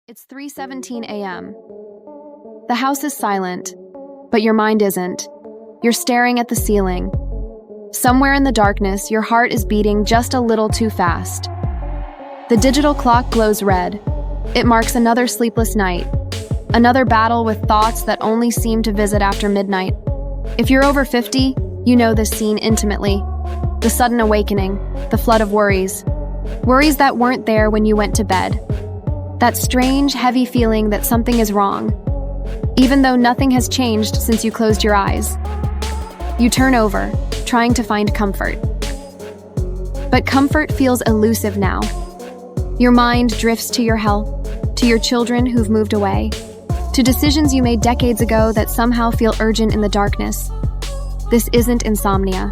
It's 3:17 a.m. The house is silent, but your mind isn't. You're staring at the ceiling. Somewhere in the darkness, your heart is beating just a little too fast. The digital clock glows red. It marks another sleepless night, another battle with thoughts that only seem to visit after midnight. If you're over 50, you know this scene intimately. The sudden awakening, the flood of worries. Worries that weren't there when you went to bed. That strange, heavy feeling that something is wrong, even though nothing has changed since you closed your eyes. You turn over, trying to find comfort. But comfort feels elusive now. Your mind drifts to your health, to your children who've moved away, to decisions you made decades ago that somehow feel urgent in the darkness. This isn't insomnia.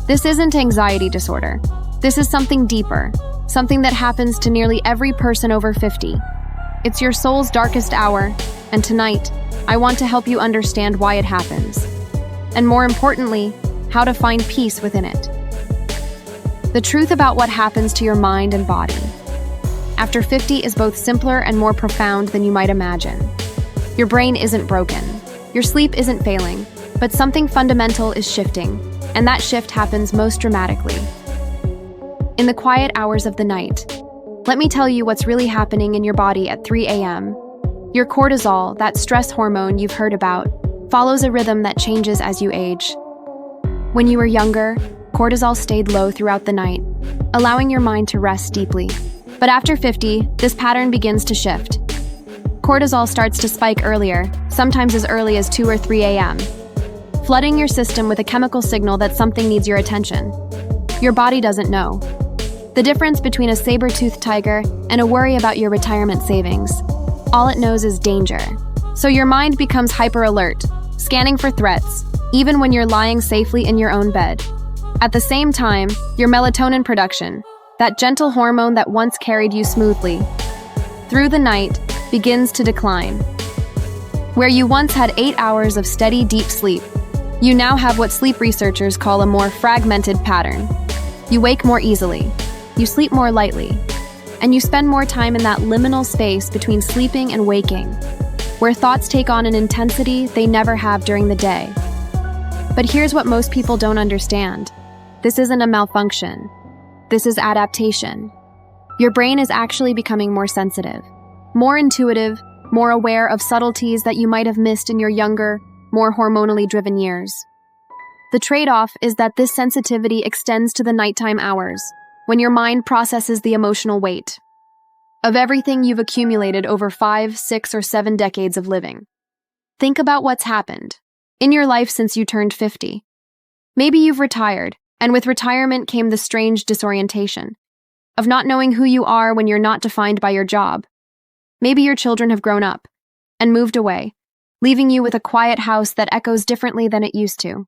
This isn't anxiety disorder. This is something deeper, something that happens to nearly every person over 50. It's your soul's darkest hour, and tonight, I want to help you understand why it happens. And more importantly, how to find peace within it. The truth about what happens to your mind and body. After 50 is both simpler and more profound than you might imagine. Your brain isn't broken. Your sleep isn't failing, but something fundamental is shifting, and that shift happens most dramatically in the quiet hours of the night. Let me tell you what's really happening in your body at 3 a.m. Your cortisol, that stress hormone you've heard about, follows a rhythm that changes as you age. When you were younger, cortisol stayed low throughout the night, allowing your mind to rest deeply. But after 50, this pattern begins to shift. Cortisol starts to spike earlier, sometimes as early as 2 or 3 a.m., flooding your system with a chemical signal that something needs your attention. Your body doesn't know. The difference between a saber-toothed tiger and a worry about your retirement savings. All it knows is danger. So your mind becomes hyper-alert, scanning for threats, even when you're lying safely in your own bed. At the same time, your melatonin production, that gentle hormone that once carried you smoothly through the night, begins to decline. Where you once had 8 hours of steady, deep sleep, you now have what sleep researchers call a more fragmented pattern. You wake more easily. You sleep more lightly, and you spend more time in that liminal space between sleeping and waking, where thoughts take on an intensity they never have during the day. But here's what most people don't understand. This isn't a malfunction. This is adaptation. Your brain is actually becoming more sensitive, more intuitive, more aware of subtleties that you might have missed in your younger, more hormonally driven years. The trade-off is that this sensitivity extends to the nighttime hours, when your mind processes the emotional weight of everything you've accumulated over 5, 6, or 7 decades of living. Think about what's happened in your life since you turned 50. Maybe you've retired, and with retirement came the strange disorientation of not knowing who you are when you're not defined by your job. Maybe your children have grown up and moved away, leaving you with a quiet house that echoes differently than it used to.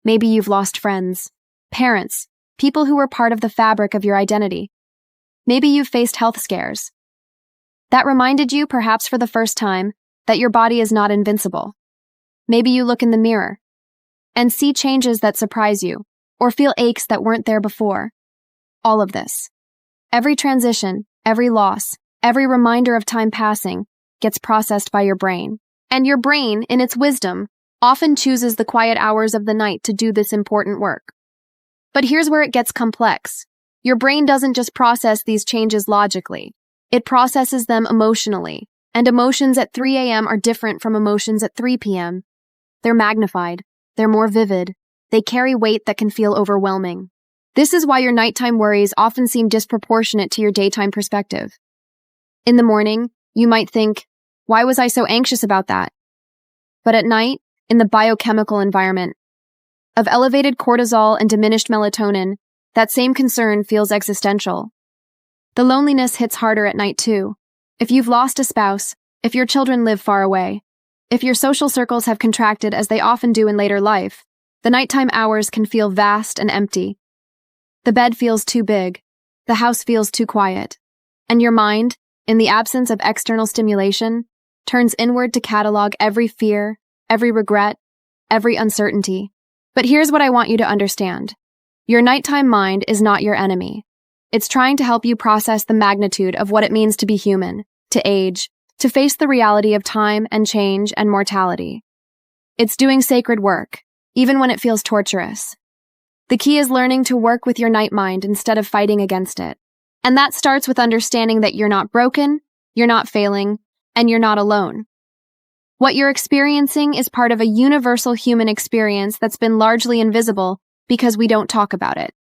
Maybe you've lost friends, parents, people who were part of the fabric of your identity. Maybe you've faced health scares that reminded you, perhaps for the first time, that your body is not invincible. Maybe you look in the mirror and see changes that surprise you, or feel aches that weren't there before. All of this. Every transition, every loss, every reminder of time passing gets processed by your brain. And your brain, in its wisdom, often chooses the quiet hours of the night to do this important work. But here's where it gets complex. Your brain doesn't just process these changes logically. It processes them emotionally. And emotions at 3 a.m. are different from emotions at 3 p.m. They're magnified. They're more vivid. They carry weight that can feel overwhelming. This is why your nighttime worries often seem disproportionate to your daytime perspective. In the morning, you might think, why was I so anxious about that? But at night, in the biochemical environment of elevated cortisol and diminished melatonin, that same concern feels existential. The loneliness hits harder at night too. If you've lost a spouse, if your children live far away, if your social circles have contracted as they often do in later life, the nighttime hours can feel vast and empty. The bed feels too big, the house feels too quiet, and your mind, in the absence of external stimulation, turns inward to catalog every fear, every regret, every uncertainty. But here's what I want you to understand. Your nighttime mind is not your enemy. It's trying to help you process the magnitude of what it means to be human, to age, to face the reality of time and change and mortality. It's doing sacred work, even when it feels torturous. The key is learning to work with your night mind instead of fighting against it. And that starts with understanding that you're not broken, you're not failing, and you're not alone. What you're experiencing is part of a universal human experience that's been largely invisible because we don't talk about it.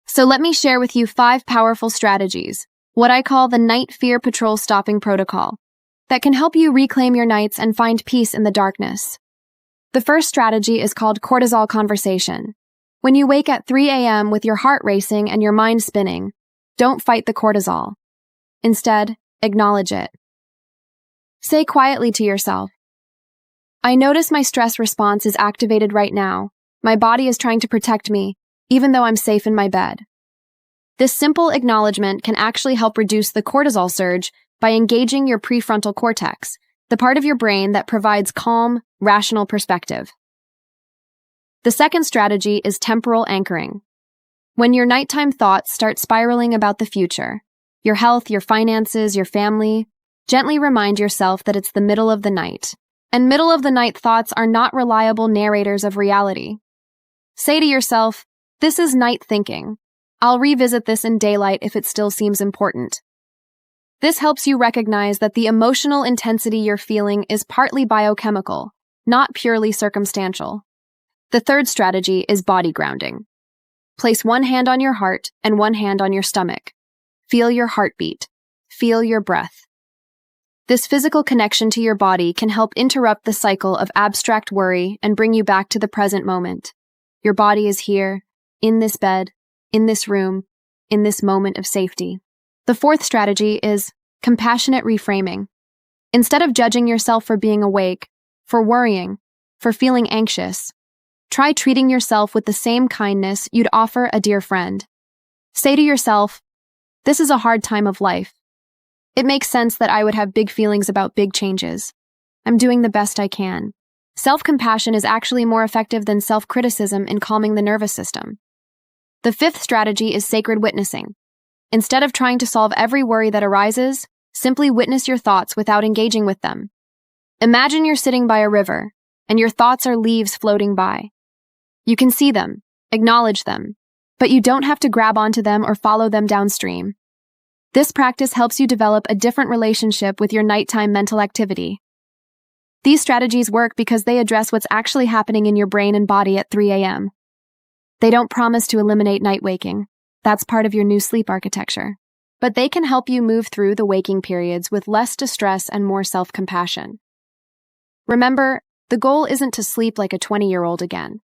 So let me share with you 5 powerful strategies, what I call the Night Fear Patrol Stopping Protocol, that can help you reclaim your nights and find peace in the darkness. The first strategy is called cortisol conversation. When you wake at 3 a.m. with your heart racing and your mind spinning, don't fight the cortisol. Instead, acknowledge it. Say quietly to yourself, I notice my stress response is activated right now. My body is trying to protect me, even though I'm safe in my bed. This simple acknowledgement can actually help reduce the cortisol surge by engaging your prefrontal cortex, the part of your brain that provides calm, rational perspective. The second strategy is temporal anchoring. When your nighttime thoughts start spiraling about the future, your health, your finances, your family, gently remind yourself that it's the middle of the night. And middle-of-the-night thoughts are not reliable narrators of reality. Say to yourself, this is night thinking. I'll revisit this in daylight if it still seems important. This helps you recognize that the emotional intensity you're feeling is partly biochemical, not purely circumstantial. The third strategy is body grounding. Place one hand on your heart and one hand on your stomach. Feel your heartbeat. Feel your breath. This physical connection to your body can help interrupt the cycle of abstract worry and bring you back to the present moment. Your body is here, in this bed, in this room, in this moment of safety. The fourth strategy is compassionate reframing. Instead of judging yourself for being awake, for worrying, for feeling anxious, try treating yourself with the same kindness you'd offer a dear friend. Say to yourself, this is a hard time of life. It makes sense that I would have big feelings about big changes. I'm doing the best I can. Self-compassion is actually more effective than self-criticism in calming the nervous system. The fifth strategy is sacred witnessing. Instead of trying to solve every worry that arises, simply witness your thoughts without engaging with them. Imagine you're sitting by a river, and your thoughts are leaves floating by. You can see them, acknowledge them, but you don't have to grab onto them or follow them downstream. This practice helps you develop a different relationship with your nighttime mental activity. These strategies work because they address what's actually happening in your brain and body at 3 a.m. They don't promise to eliminate night waking. That's part of your new sleep architecture. But they can help you move through the waking periods with less distress and more self-compassion. Remember, the goal isn't to sleep like a 20-year-old again.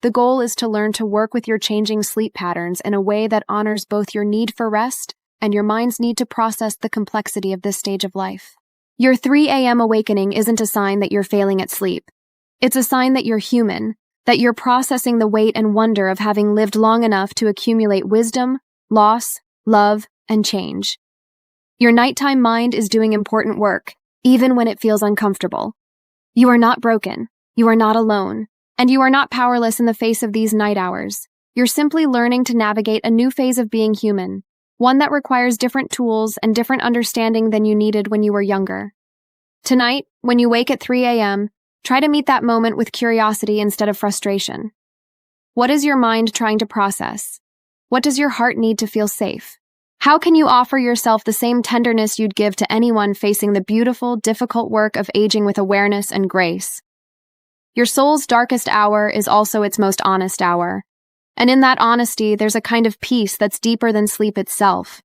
The goal is to learn to work with your changing sleep patterns in a way that honors both your need for rest and your mind's need to process the complexity of this stage of life. Your 3 a.m. awakening isn't a sign that you're failing at sleep. It's a sign that you're human, that you're processing the weight and wonder of having lived long enough to accumulate wisdom, loss, love, and change. Your nighttime mind is doing important work, even when it feels uncomfortable. You are not broken, you are not alone, and you are not powerless in the face of these night hours. You're simply learning to navigate a new phase of being human, one that requires different tools and different understanding than you needed when you were younger. Tonight, when you wake at 3 a.m., try to meet that moment with curiosity instead of frustration. What is your mind trying to process? What does your heart need to feel safe? How can you offer yourself the same tenderness you'd give to anyone facing the beautiful, difficult work of aging with awareness and grace? Your soul's darkest hour is also its most honest hour. And in that honesty, there's a kind of peace that's deeper than sleep itself.